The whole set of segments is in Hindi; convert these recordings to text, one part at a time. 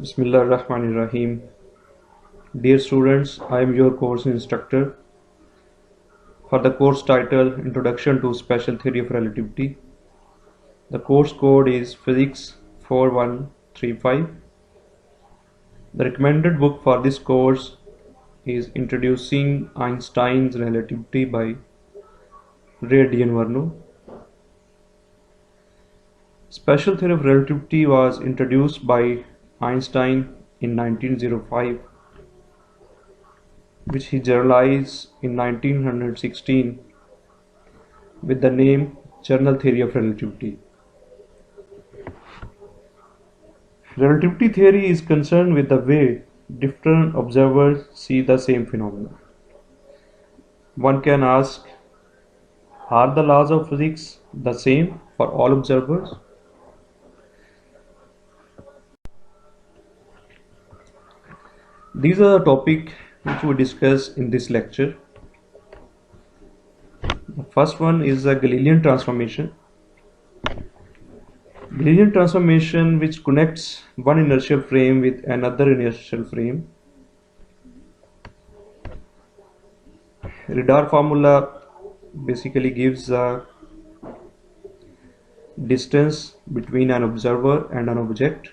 Bismillahirrahmanirrahim. Dear students, I am your course instructor for the course title Introduction to Special Theory of Relativity. The course code is Physics 4135. The recommended book for this course is Introducing Einstein's Relativity by Ray Dianvarno. Special theory of relativity was introduced by Einstein in 1905, which he generalized in 1916 with the name General Theory of Relativity. Relativity theory is concerned with the way different observers see the same phenomena. One can ask, are the laws of physics the same for all observers? These are the topics which we discuss in this lecture. The first one is the Galilean transformation. Galilean transformation, which connects one inertial frame with another inertial frame. Radar formula basically gives the distance between an observer and an object.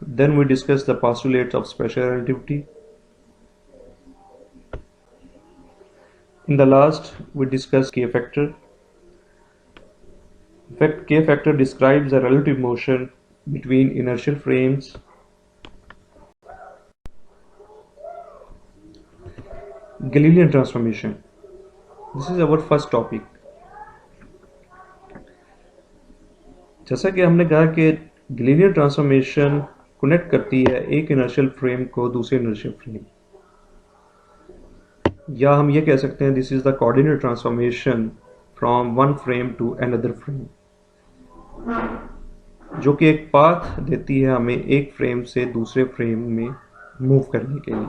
Then we discuss the postulates of special relativity. In the last, we discuss K factor. In fact, K factor describes the relative motion between inertial frames. Galilean transformation. This is our first topic. जैसा कि हमने कहा कि गैलीलियन ट्रांसफॉर्मेशन कनेक्ट करती है एक इनर्शियल फ्रेम को दूसरे इनर्शियल फ्रेम, या हम ये कह सकते हैं this is the coordinate transformation from one frame to another frame, जो कि एक पाथ देती है हमें एक फ्रेम से दूसरे फ्रेम में मूव करने के लिए।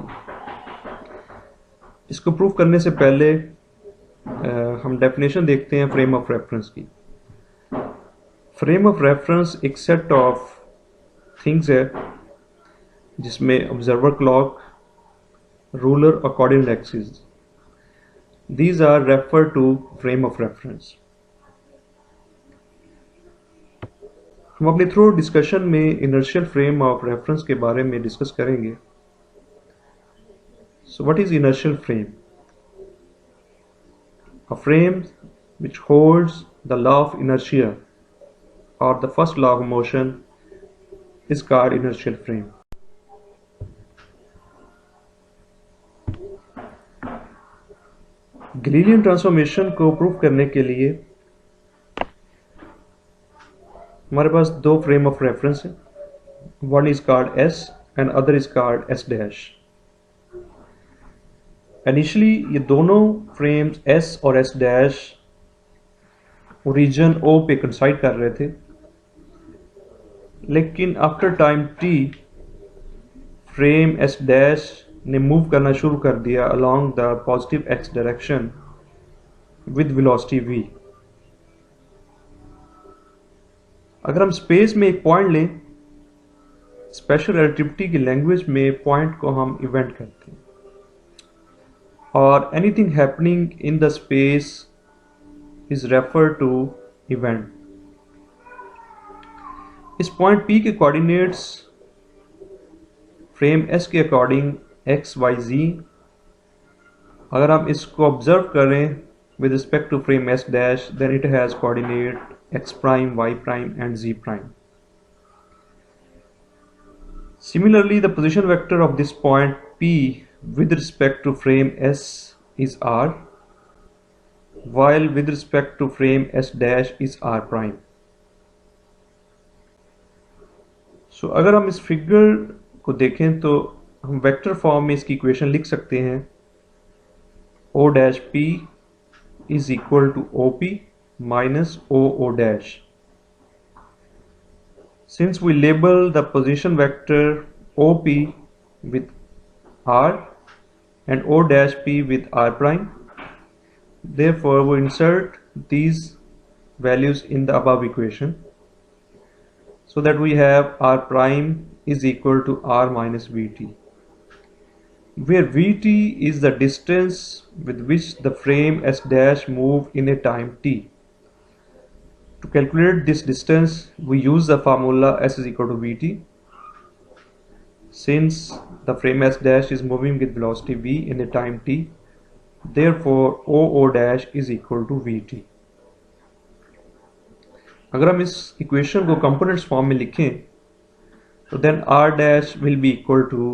इसको प्रूव करने से पहले हम डेफिनेशन देखते हैं फ्रेम ऑफ रेफरेंस की। फ्रेम ऑफ रेफरेंस एक सेट ऑफ थिंग्स है जिसमें ऑब्जर्वर क्लॉक, रूलर और coordinate axis, these are referred to frame of reference. हम अपने थ्रू डिस्कशन में इनर्शियल फ्रेम ऑफ रेफरेंस के बारे में डिस्कस करेंगे। So what is inertial frame? A frame which holds the law of inertia or the first law of motion is called inertial frame. Galilean transformation को प्रूव करने के लिए हमारे पास दो फ्रेम ऑफ रेफरेंस है, one is called S and other is called S dash. Initially ये दोनों फ्रेम्स एस और एस डैश ओरिजिन ओ पे कंसाइड कर रहे थे, लेकिन after time T frame S dash ने मूव करना शुरू कर दिया along the positive x direction with velocity v। अगर हम स्पेस में एक पॉइंट लें, स्पेशल रिलेटिविटी की लैंग्वेज में पॉइंट को हम इवेंट कहते हैं, और anything happening in the space is refer to event. इस पॉइंट P के कोऑर्डिनेट्स फ्रेम S के अकॉर्डिंग x, y, z, अगर हम इसको ऑब्जर्व करें with respect to frame S dash, then it has coordinate x prime, y prime and z prime. Similarly, the position vector of this point P with respect to frame S is r, while with respect to frame S dash is r prime. So अगर हम इस फिगर को देखें तो हम वेक्टर फॉर्म में इसकी इक्वेशन लिख सकते हैं, O dash P is equal to OP minus OO dash. Since we label the position vector OP with R and O dash P with R prime, therefore we insert these values in the above equation. so that we have r prime is equal to r minus vt, where vt is the distance with which the frame s dash move in a time t. To calculate this distance, we use the formula s is equal to vt. Since the frame s dash is moving with velocity v in a time t, therefore o dash is equal to vt. अगर हम इस इक्वेशन को कंपोनेंट्स फॉर्म में लिखें तो then r dash will be equal to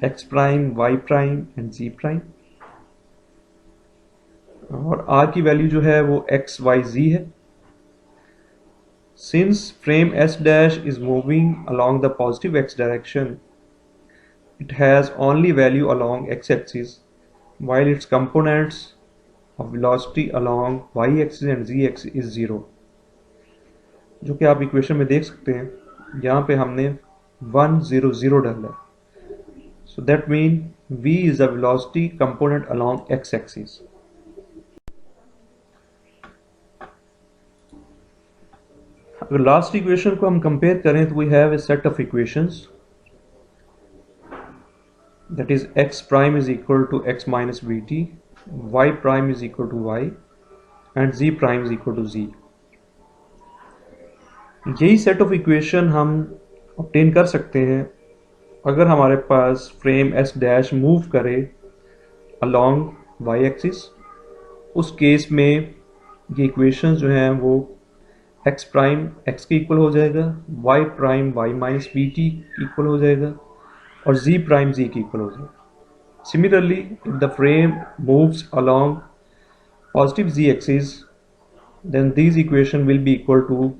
x prime y prime and z prime, और r की वैल्यू जो है वो x y z है. Since frame s dash is moving along the positive x direction, it has only value along x axis, while its components of velocity along y axis and z axis is 0. जो कि आप इक्वेशन में देख सकते हैं, यहाँ पे हमने 1 0 0 डाला है. So that mean v is the velocity component along x axis. अगर लास्ट इक्वेशन को हम कंपेयर करें तो we have a set of equations, that is x prime is equal to x minus vt, y prime is equal to y and z prime is equal to z. यही सेट ऑफ इक्वेशन हम ऑब्टेन कर सकते हैं अगर हमारे पास फ्रेम एस डैश मूव करे अलोंग वाई एक्सिस. उस केस में ये इक्वेशन जो हैं वो एक्स प्राइम एक्स के इक्वल हो जाएगा, y prime y minus v t equal हो जाएगा और जी प्राइम जी के इक्वल हो जाएगा. Similarly if the frame moves along positive z axis, then these equation will be equal to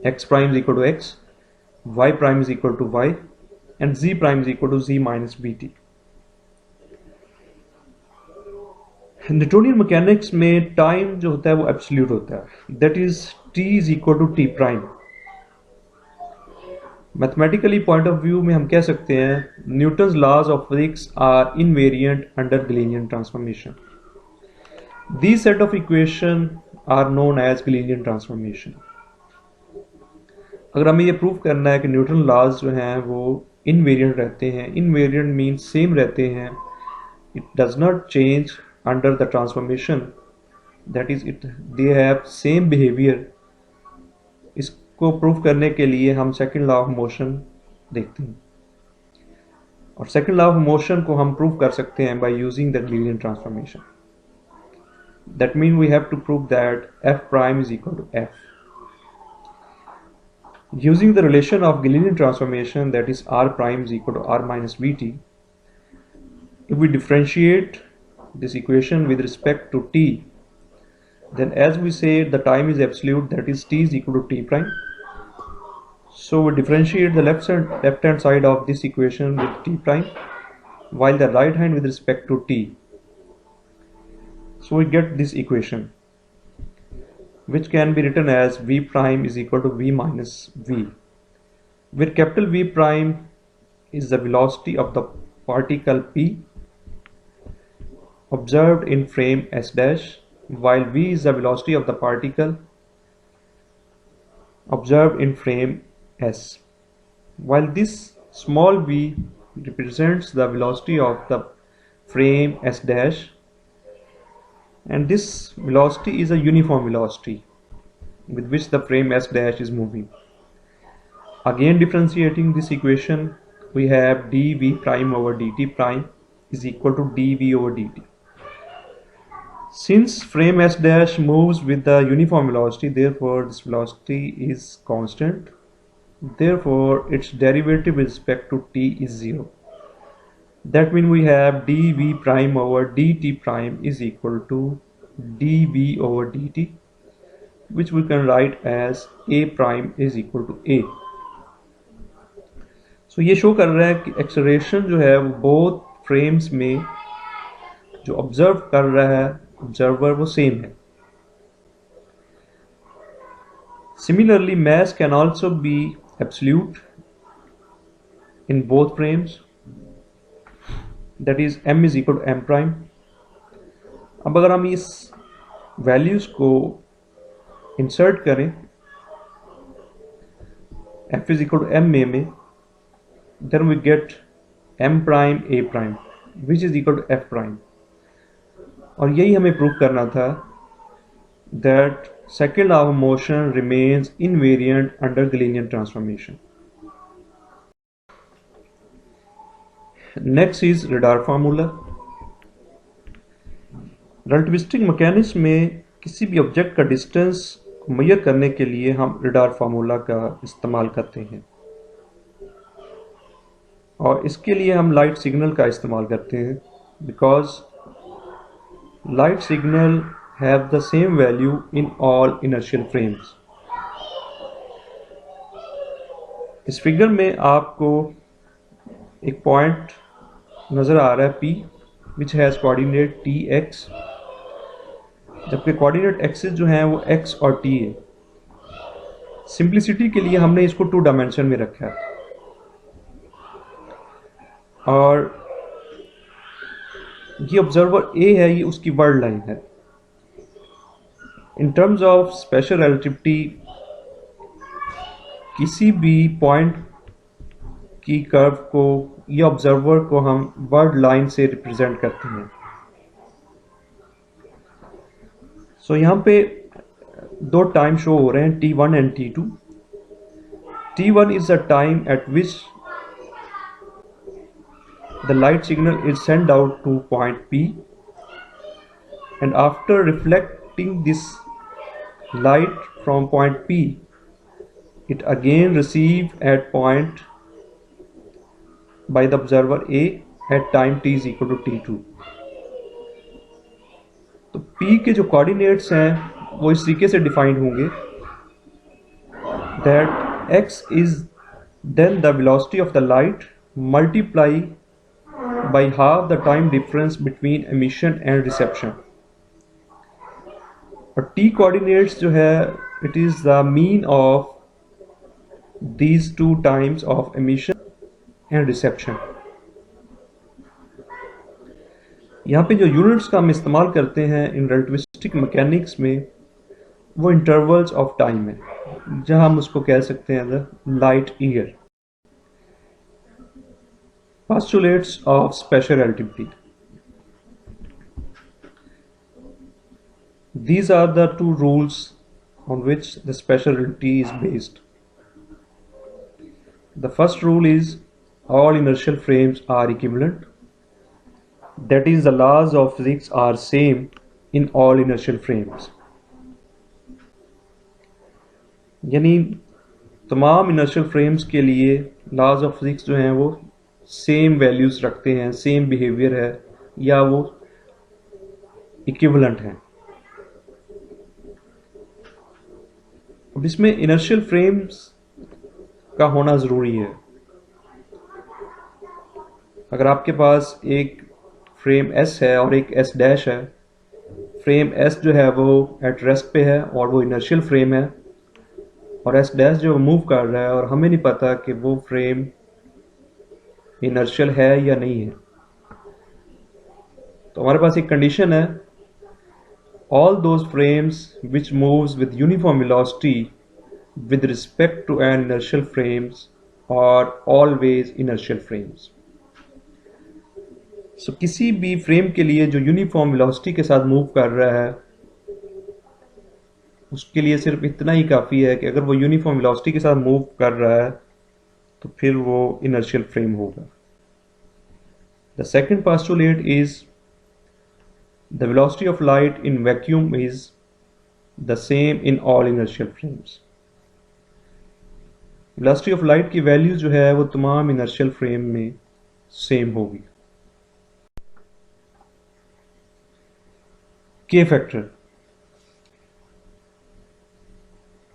x prime is equal to x, y prime is equal to y and z prime is equal to z minus vt. Newtonian mechanics में टाइम जो होता है वो एब्सोल्यूट होता है, that is t is equal to t prime. Mathematically point of view में हम कह सकते हैं Newton's laws of physics are invariant under Galilean transformation. These set of equation are known as Galilean transformation. अगर हमें ये प्रूव करना है कि न्यूटन लॉज जो हैं वो इनवेरिएंट रहते हैं, इनवेरिएंट मीन्स सेम रहते हैं, it does not change under the transformation, that is it they have same behaviour. इसको प्रूव करने के लिए हम सेकंड लॉ ऑफ मोशन देखते हैं, और सेकंड लॉ ऑफ मोशन को हम प्रूव कर सकते हैं by using the Galilean transformation. That mean we have to prove that f prime is equal to f. Using the relation of Galilean transformation, that is r prime is equal to r minus vt, if we differentiate this equation with respect to t, then as we say the time is absolute, that is t is equal to t prime. So we differentiate the left hand side of this equation with t prime, while the right hand with respect to t. So we get this equation, which can be written as v prime is equal to v minus v, where capital V prime is the velocity of the particle p observed in frame s dash, while v is the velocity of the particle observed in frame s. While this small v represents the velocity of the frame s dash, and this velocity is a uniform velocity with which the frame s dash is moving. Again differentiating this equation, we have dv prime over dt prime is equal to dv over dt. Since frame s dash moves with the uniform velocity, therefore this velocity is constant, therefore its derivative with respect to t is 0. That means we have dv prime over dt prime is equal to dv over dt, which we can write as a prime is equal to a. So ये शो कर रहा है कि एक्सेलरेशन जो है वो बोथ फ्रेम्स में जो ऑब्जर्व कर रहा है ऑब्जर्वर वो सेम है. Similarly, mass can also be absolute in both frames, that is m is equal to m prime. अब अगर हम इस वैल्यूज को इंसर्ट करें f is equal to m a में, then we get m prime a prime which is equal to f prime. और यही हमें प्रूव करना था that second law of motion remains invariant under Galilean transformation. Next is radar formula. Relativistic mechanics में किसी भी ऑब्जेक्ट का डिस्टेंस को मेजर करने के लिए हम रडार फार्मूला का इस्तेमाल करते हैं, और इसके लिए हम लाइट सिग्नल का इस्तेमाल करते हैं because light signal have the same value in all inertial frames. इस फिगर में आपको एक पॉइंट नज़र आ रहा है P which has coordinate Tx, जबकि कोऑर्डिनेट एक्सिस जो है वो x और t है. सिंप्लिसिटी के लिए हमने इसको 2 डायमेंशन में रखा है, और ये ऑब्जर्वर A है, ये उसकी वर्ल्ड लाइन है. In terms of special relativity किसी भी पॉइंट की कर्व को या ऑब्जर्वर को हम वर्ल्ड लाइन से रिप्रेजेंट करते हैं. सो यहाँ पे 2 टाइम शो हो रहे हैं, T1 and T2. T1 is the time at which the light signal is sent out to point P, and after reflecting this light from point P, it again received at point by the observer A at time t is equal to T2. तो P के जो कोऑर्डिनेट्स हैं वो इस तरीके से डिफाइंड होंगे that x is then the velocity of the light multiply by half the time difference between emission and reception. और t coordinates जो है it is the mean of these 2 times of emission and reception. यहाँ पे जो यूनिट्स का हम इस्तेमाल करते हैं इन रिलेटिविस्टिक मैकेनिक्स में वो इंटरवल्स ऑफ टाइम है, जहाँ हम उसको कह सकते हैं the light year. Postulates of special relativity. These are the 2 rules on which the special relativity is based. The first rule is all inertial frames are equivalent. That is, the laws of physics are same in all inertial frames. यानी तमाम इनर्शियल फ्रेम्स के लिए लॉज ऑफ फिजिक्स जो हैं वो सेम वैल्यूज रखते हैं, सेम बिहेवियर है, या वो इक्विवेलेंट हैं. अब इसमें इनर्शियल फ्रेम्स का होना ज़रूरी है. अगर आपके पास एक फ्रेम S है और एक S डैश है, फ्रेम S जो है वो एट रेस्ट पे है और वो इनर्शियल फ्रेम है, और S डैश जो मूव कर रहा है और हमें नहीं पता कि वो फ्रेम इनर्शियल है या नहीं है. तो हमारे पास एक कंडीशन है, all those frames which moves with uniform velocity with respect to an inertial frames are always inertial frames. So किसी भी फ्रेम के लिए जो यूनिफॉर्म वेलोसिटी के साथ मूव कर रहा है उसके लिए सिर्फ इतना ही काफ़ी है कि अगर वो यूनिफॉर्म वेलोसिटी के साथ मूव कर रहा है तो फिर वो इनर्शियल फ्रेम होगा. The second postulate is the velocity of light in vacuum is the same in all inertial frames. Velocity of light की वैल्यू जो है वो तमाम इनर्शियल फ्रेम में सेम होगी. के फैक्टर,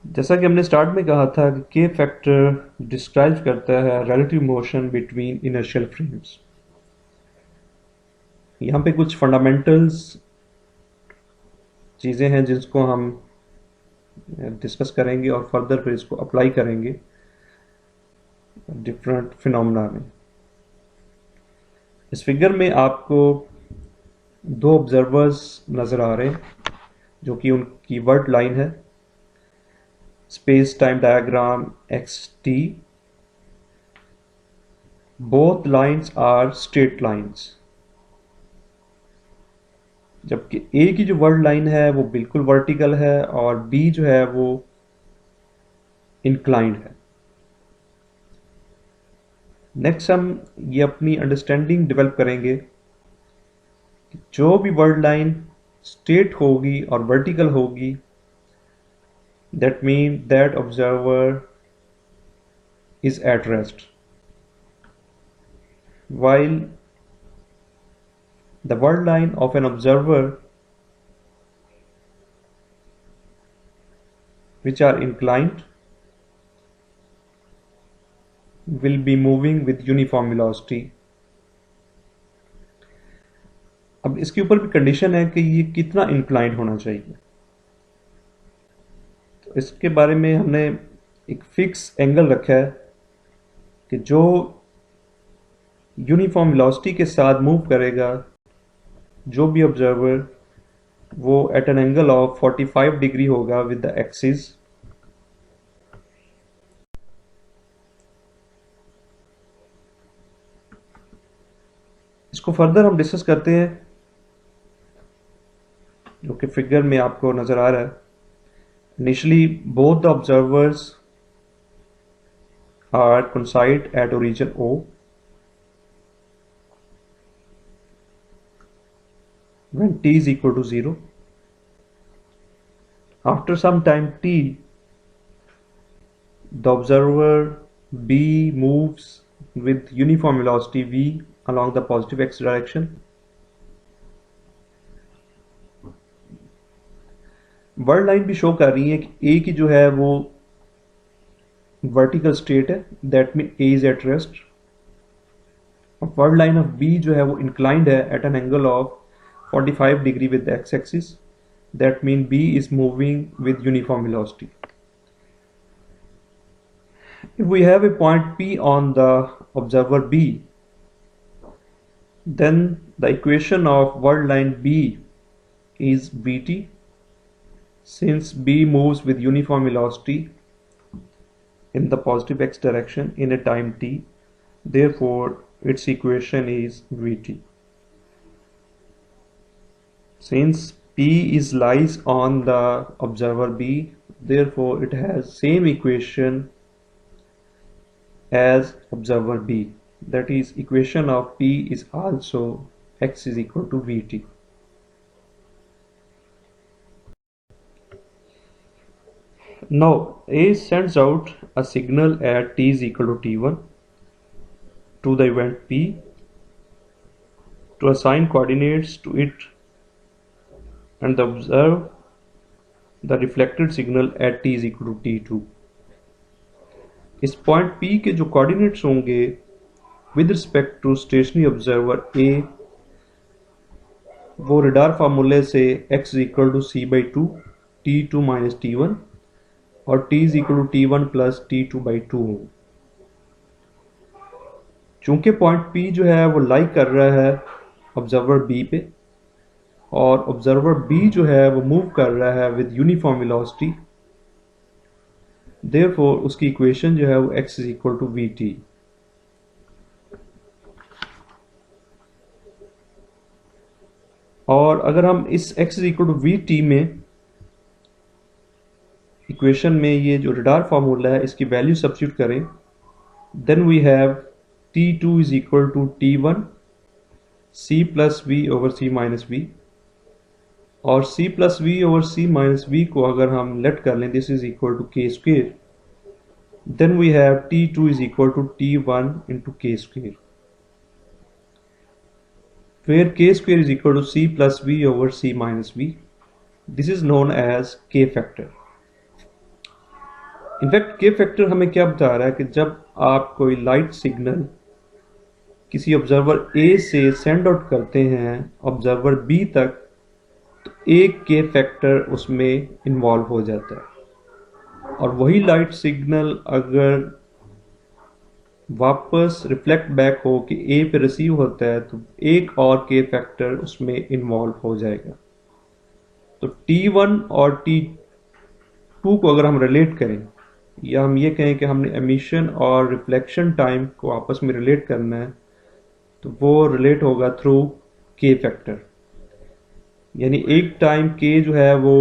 जैसा कि हमने स्टार्ट में कहा था कि के फैक्टर डिस्क्राइब करता है relative motion between inertial frames. यहाँ पे कुछ फंडामेंटल्स चीज़ें हैं जिसको हम डिस्कस करेंगे और फर्दर फिर इसको अप्लाई करेंगे डिफरेंट फिनोमेना में. इस फिगर में आपको 2 ऑब्जर्वर्स नज़र आ रहे हैं जो कि उनकी वर्ल्ड लाइन है. space time diagram xt, both lines are straight lines, जबकि ए की जो वर्ड लाइन है वो बिल्कुल वर्टिकल है और बी जो है वो इंक्लाइंड है। नेक्स्ट हम ये अपनी अंडरस्टैंडिंग डेवलप करेंगे कि जो भी वर्ड लाइन स्ट्रेट होगी और वर्टिकल होगी, that mean that observer is at rest, while the word line of an observer which are inclined will be moving with uniform velocity। अब इसके ऊपर भी कंडीशन है कि ये कितना इंक्लाइंड होना चाहिए। तो इसके बारे में हमने एक फिक्स एंगल रखा है कि जो यूनिफॉर्म वेलोसिटी के साथ मूव करेगा जो भी ऑब्जर्वर, वो at an angle of 45 degree होगा विद द एक्सिस। इसको फर्दर हम डिस्कस करते हैं, जो कि फिगर में आपको नजर आ रहा है। Initially both the observers are coincide at origin O, when t is equal to 0. After some time t, the observer B moves with uniform velocity v along the positive x direction. World line भी शो कर रही है कि A की जो है वो वर्टिकल स्ट्रेट है, that mean A is at rest. World line of B जो है वो इंक्लाइंड है at an angle of 45 degree with x axis, that mean B is moving with uniform velocity. If we have a point P on the observer B, then the equation of word line B is Vt, since B moves with uniform velocity in the positive x direction in a time t, therefore its equation is Vt. Since P is lies on the observer B, therefore it has same equation as observer B, that is equation of P is also x is equal to Vt. Now A sends out a signal at t is equal to t1 to the event P to assign coordinates to it and observe the reflected signal at t is equal to t2. इस पॉइंट P के जो कोऑर्डिनेट्स होंगे with respect to stationary observer A, वो रडार फार्मूले से x is equal to c/2 t2 minus t1 और t is equal to t1 plus t2/2 हो। चूंकि पॉइंट P जो है वो लाई कर रहा है ऑब्जर्वर B पे और ऑब्जर्वर B जो है वो मूव कर रहा है विद यूनिफॉर्म वेलोसिटी, देयरफॉर उसकी इक्वेशन जो है वो x is equal to Vt। और अगर हम इस x is equal to Vt में इक्वेशन में ये जो रडार फार्मूला है इसकी वैल्यू सब्स्टिट्यूट करें, then we have t2 is equal to t1 c plus v over c minus v, और c plus v over c minus v को अगर हम लेट कर लें, this is equal to k square, then we have t2 is equal to t1 into k square, where k square is equal to c plus v over c minus v. This is known as k factor. In fact के फैक्टर हमें क्या बता रहा है कि जब आप कोई लाइट सिग्नल किसी ऑब्जर्वर ए से सेंड आउट करते हैं ऑब्जर्वर बी तक, तो एक के फैक्टर उसमें इन्वॉल्व हो जाता है, और वही लाइट सिग्नल अगर वापस रिफ्लेक्ट बैक हो कि ए पे रिसीव होता है तो एक और के फैक्टर उसमें इन्वॉल्व हो जाएगा। तो T1 और T2 टू को अगर हम रिलेट करें, या हम ये कहें कि हमने एमिशन और रिफ्लेक्शन टाइम को आपस में रिलेट करना है, तो वो रिलेट होगा थ्रू के फैक्टर। यानी एक टाइम के जो है वो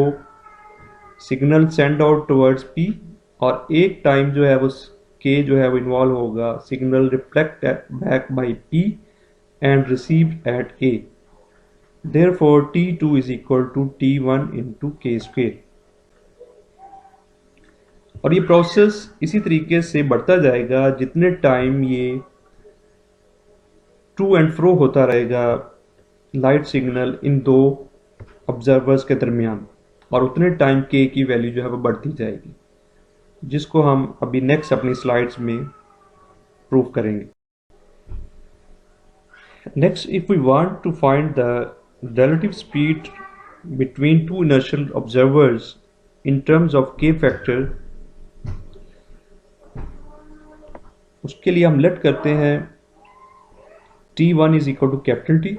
signal send out towards P, और एक टाइम जो है वो के जो है वो इन्वॉल्व होगा signal reflect back by P and receive at A. Therefore T2 is equal to T1 into K square। और ये प्रोसेस इसी तरीके से बढ़ता जाएगा जितने टाइम ये टू एंड फ्रो होता रहेगा लाइट सिग्नल इन दो ऑब्जर्वर्स के दरमियान, और उतने टाइम के की वैल्यू जो है वो बढ़ती जाएगी, जिसको हम अभी नेक्स्ट अपनी स्लाइड्स में प्रूव करेंगे। Next, if we want to find the relative speed between two inertial observers in terms of k factor, उसके लिए हम लेट करते हैं t1 is equal to capital T,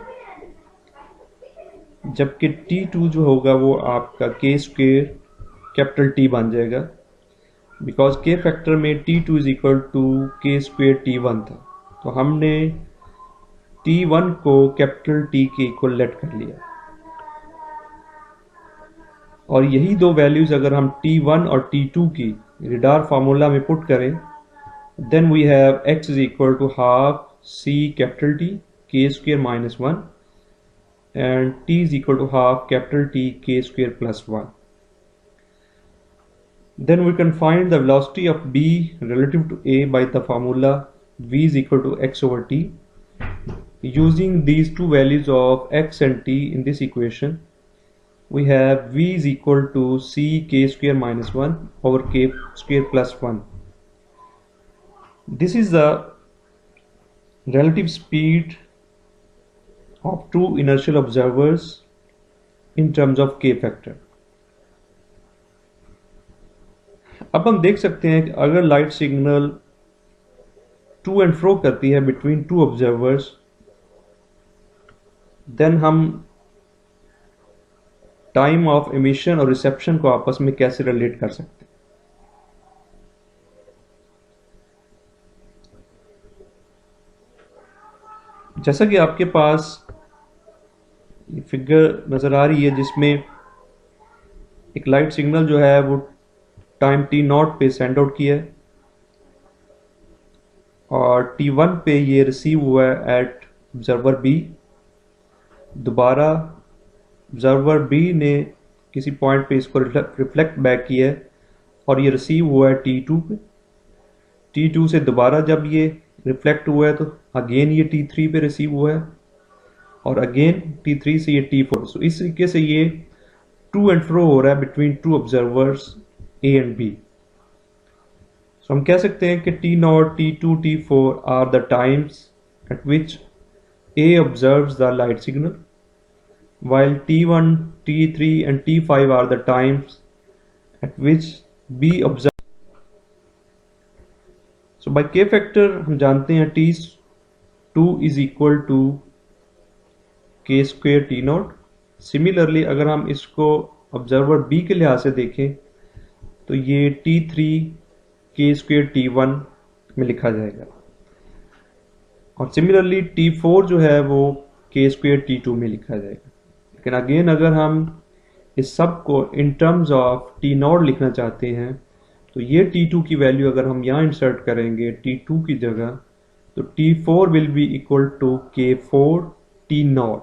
जबकि t2 जो होगा वो आपका k स्क्वेयर कैपिटल T बन जाएगा, बिकॉज k फैक्टर में t2 is equal to k square t1 था, तो हमने T1 को कैपिटल T के इक्वल लेट कर लिया। और यही दो वैल्यूज अगर हम T1 और T2 की रेडार फार्मूला में पुट करें, then we have x is equal to half c capital T k square minus 1 and t is equal to half capital T k square plus 1। Then we can find the velocity of B relative to A by the formula V is equal to x over t. Using these two values of x and t in this equation, we have v is equal to c k square minus 1 over k square plus 1. This is the relative speed of two inertial observers in terms of k factor. अब हम देख सकते हैं कि अगर light signal to and fro करती है बिटवीन टू ऑब्जर्वर्स, देन हम टाइम ऑफ एमिशन और रिसेप्शन को आपस में कैसे रिलेट कर सकते हैं। जैसा कि आपके पास फिगर नजर आ रही है जिसमें एक लाइट सिग्नल जो है वो टाइम टी नॉट पे सेंड आउट किया है, और T1 पे ये रिसीव हुआ है एट ऑब्जर्वर बी। दोबारा ऑब्जर्वर बी ने किसी पॉइंट पे इसको रिफ्लेक्ट बैक किया है और ये रिसीव हुआ है T2 पे। T2 से दोबारा जब ये रिफ्लेक्ट हुआ है तो अगेन ये T3 पे रिसीव हुआ है, और अगेन T3 से ये T4। सो इस तरीके से ये टू एंड फ्रो हो रहा है between two observers A and B। सो हम कह सकते हैं कि T0, T2, T4 are the times at which A observes the light signal, while T1, T3 and T5 are the times at which B observes। So by K factor हम जानते हैं T2 is equal to K square T0। Similarly अगर हम इसको ऑब्जर्वर B के लिहाज से देखें तो ये T3 K स्क्वेयर T1 में लिखा जाएगा, और सिमिलरली T4 जो है वो K स्क्वेयर T2 में लिखा जाएगा। लेकिन अगेन अगर हम इस सब को इन टर्म्स ऑफ T0 लिखना चाहते हैं तो ये T2 की वैल्यू अगर हम यहाँ इंसर्ट करेंगे T2 की जगह, तो T4 will be equal to K4 T0,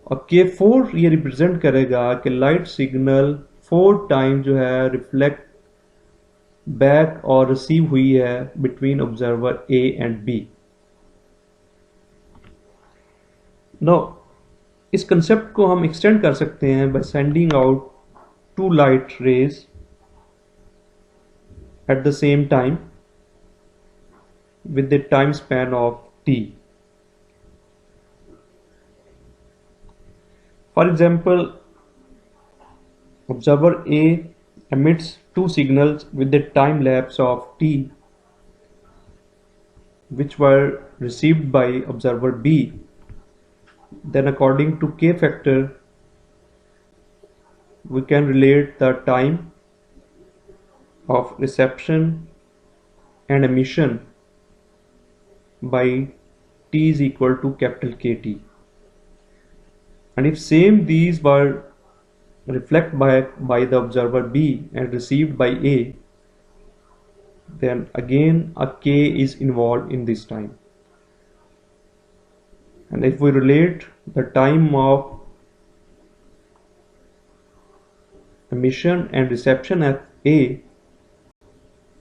और K4 ये रिप्रेजेंट करेगा कि लाइट सिग्नल 4 टाइम जो है रिफ्लेक्ट बैक और रिसीव हुई है between observer A and B। Now इस कंसेप्ट को हम एक्सटेंड कर सकते हैं by sending out two light rays at the same time with the time span of t. For example, observer A emits two signals with the time lapse of t which were received by observer B. Then according to K factor we can relate the time of reception and emission by T is equal to capital KT. And if same these were reflected by the observer B and received by A, then again a K is involved in this time. And if we relate the time of emission and reception at A,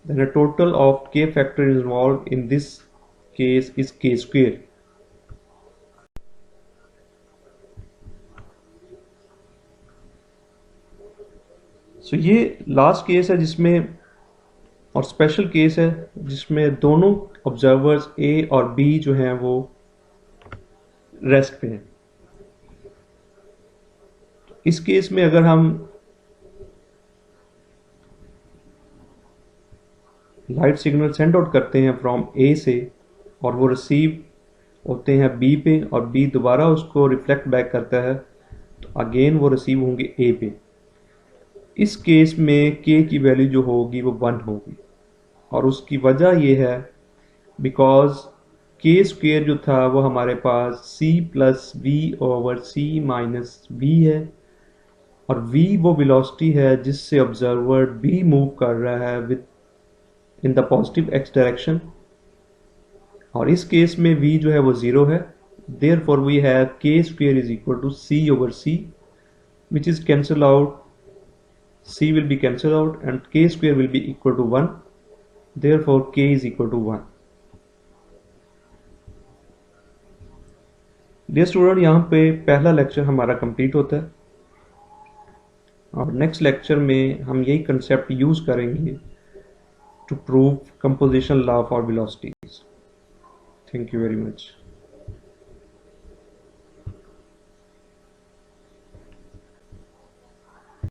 then a total of K factor involved in this case is K square. So ये लास्ट केस है जिसमें, और स्पेशल केस है जिसमें दोनों ऑब्जर्वर्स ए और बी जो हैं वो रेस्ट पे हैं। इस केस में अगर हम लाइट सिग्नल सेंड आउट करते हैं फ्रॉम ए से और वो रिसीव होते हैं बी पे और बी दोबारा उसको रिफ्लेक्ट बैक करता है, तो अगेन वो रिसीव होंगे ए पे। इस केस में k की वैल्यू जो होगी वो 1 होगी, और उसकी वजह ये है बिकॉज k स्क्वेयर जो था वो हमारे पास c plus v over c minus v है, और v वो वेलोसिटी है जिससे ऑब्जर्वर b मूव कर रहा है with in the positive x direction, और इस केस में v जो है वो 0 है। Therefore we have k square is equal to c over c which is cancel out, c will be cancelled out and k square will be equal to 1, therefore k is equal to 1. Dear student, यहाँ पे पहला लेक्चर हमारा कंप्लीट होता है, और नेक्स्ट लेक्चर में हम यही कंसेप्ट यूज करेंगे to prove composition law for velocities. Thank you very much.